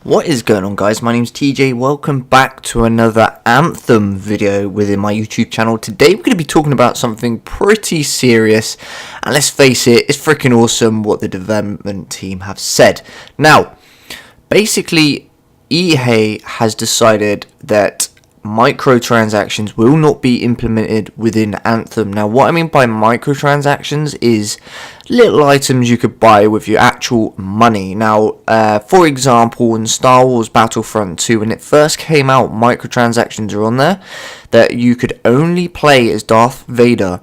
What is going on, guys? My name's TJ. Welcome back to another Anthem video within my YouTube channel. Today we're going to be talking about something pretty serious, and let's face it, it's freaking awesome what the development team have said. Now, basically, EA has decided that microtransactions will not be implemented within Anthem. Now, what I mean by microtransactions is little items you could buy with your actual money. Now, for example, in Star Wars Battlefront 2, when it first came out, microtransactions are on there that you could only play as Darth Vader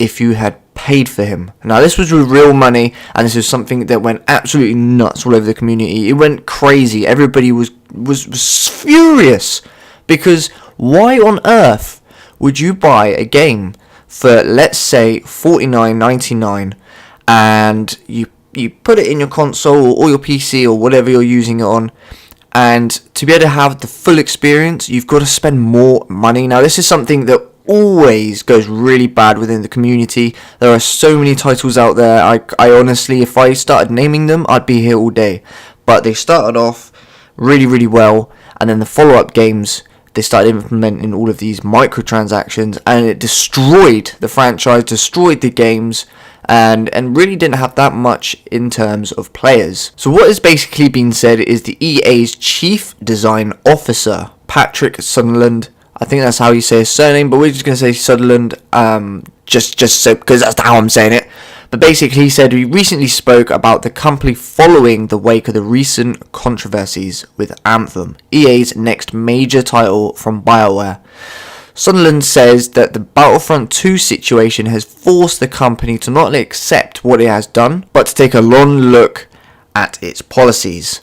if you had paid for him. Now, this was with real money, and this is something that went absolutely nuts all over the community. It went crazy. Everybody was furious, because why on earth would you buy a game for, let's say, $49.99, and you put it in your console or your PC or whatever you're using it on, and to be able to have the full experience, you've got to spend more money. Now, this is something that always goes really bad within the community. There are so many titles out there. I honestly, if I started naming them, I'd be here all day. But they started off really well, and then the follow-up games, they started implementing all of these microtransactions, and it destroyed the franchise, destroyed the games, and really didn't have that much in terms of players. So what has basically been said is the EA's Chief Design Officer, Patrick Sutherland, I think that's how you say his surname, but we're just going to say Sutherland, just so, because that's how I'm saying it. But basically, he said he recently spoke about the company following the wake of the recent controversies with Anthem, EA's next major title from BioWare. Sutherland says that the Battlefront 2 situation has forced the company to not only accept what it has done, but to take a long look at its policies.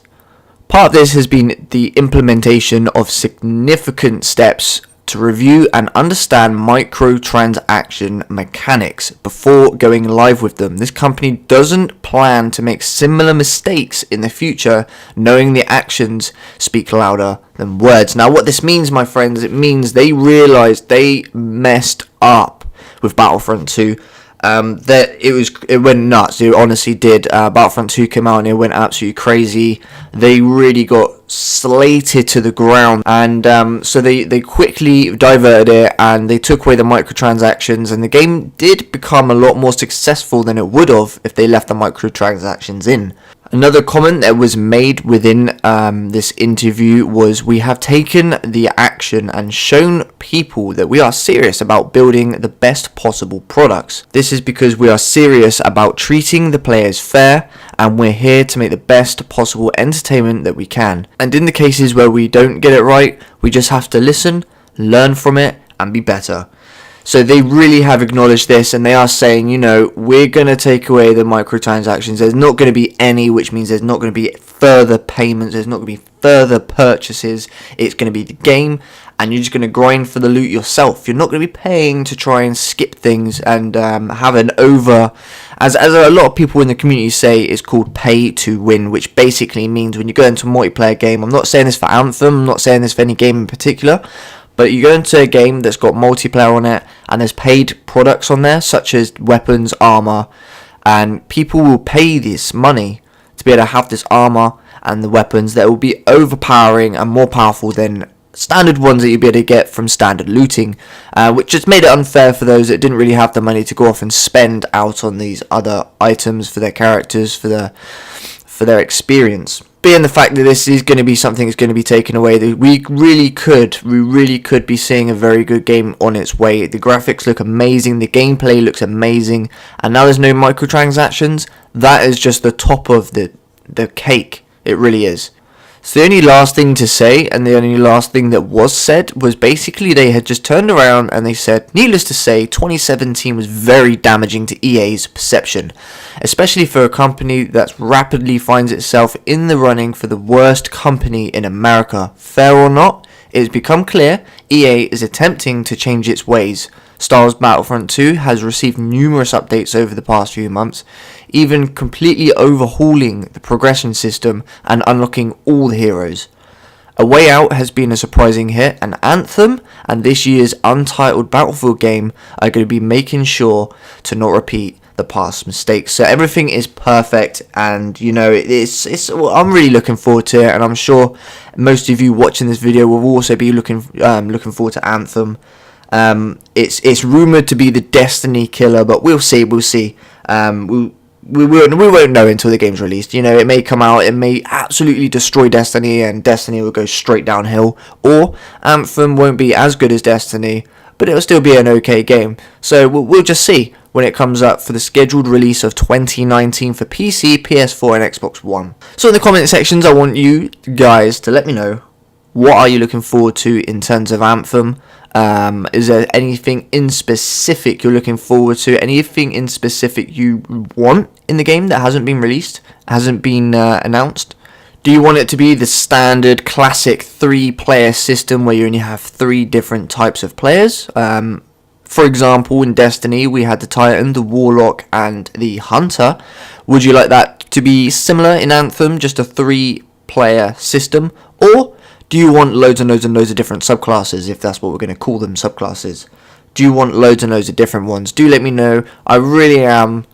Part of this has been the implementation of significant steps to review and understand microtransaction mechanics before going live with them. This company doesn't plan to make similar mistakes in the future, knowing the actions speak louder than words. Now, what this means, my friends, it means they realized they messed up with Battlefront 2. That it went nuts. It honestly did. Battlefront 2 came out and it went absolutely crazy. They really got slated to the ground, and so they quickly diverted it, and they took away the microtransactions, and the game did become a lot more successful than it would have if they left the microtransactions in. Another comment that was made within this interview was, "We have taken the action and shown people that we are serious about building the best possible products. This is because we are serious about treating the players fair, and we're here to make the best possible entertainment that we can. And in the cases where we don't get it right, we just have to listen, learn from it, and be better." So they really have acknowledged this, and they are saying, you know, we're going to take away the microtransactions. There's not going to be any, which means there's not going to be further payments. There's not going to be further purchases. It's going to be the game, and you're just going to grind for the loot yourself. You're not going to be paying to try and skip things and have an over, as a lot of people in the community say, it's called pay to win, which basically means when you go into a multiplayer game, I'm not saying this for Anthem, I'm not saying this for any game in particular, but you go into a game that's got multiplayer on it, and there's paid products on there, such as weapons, armor, and people will pay this money to be able to have this armor and the weapons that will be overpowering and more powerful than standard ones that you'll be able to get from standard looting, which just made it unfair for those that didn't really have the money to go off and spend out on these other items for their characters, for their experience. Being the fact that this is going to be something that's going to be taken away, we really could be seeing a very good game on its way. The graphics look amazing, the gameplay looks amazing, and now there's no microtransactions. That is just the top of the cake. It really is. So the only last thing to say, and the only last thing that was said, was basically they had just turned around and they said, needless to say, 2017 was very damaging to EA's perception, especially for a company that rapidly finds itself in the running for the worst company in America. Fair or not, it has become clear EA is attempting to change its ways. Star Wars Battlefront 2 has received numerous updates over the past few months, even completely overhauling the progression system and unlocking all the heroes. A Way Out has been a surprising hit, and Anthem and this year's untitled Battlefield game are going to be making sure to not repeat the past mistakes. So everything is perfect, and you know I'm really looking forward to it, and I'm sure most of you watching this video will also be looking forward to Anthem. It's rumored to be the Destiny killer, but we'll see. We won't know until the game's released. You know, it may come out, it may absolutely destroy Destiny, and Destiny will go straight downhill, or Anthem won't be as good as Destiny, but it'll still be an okay game. So we'll just see when it comes up for the scheduled release of 2019 for PC, PS4 and Xbox One. So in the comment sections, I want you guys to let me know, what are you looking forward to in terms of Anthem? Is there anything in specific you're looking forward to? Anything in specific you want in the game that hasn't been released, hasn't been announced? Do you want it to be the standard classic 3-player system where you only have 3 different types of players? For example, in Destiny, we had the Titan, the Warlock, and the Hunter. Would you like that to be similar in Anthem, just a 3-player system? Or do you want loads and loads and loads of different subclasses, if that's what we're going to call them, subclasses? Do you want loads and loads of different ones? Do let me know. I really am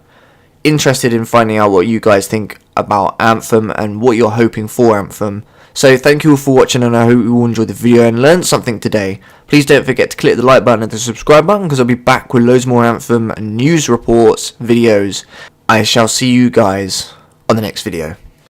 interested in finding out what you guys think about Anthem and what you're hoping for Anthem. So thank you all for watching, and I hope you all enjoyed the video and learned something today. Please don't forget to click the like button and the subscribe button, because I'll be back with loads more Anthem news reports, videos. I shall see you guys on the next video.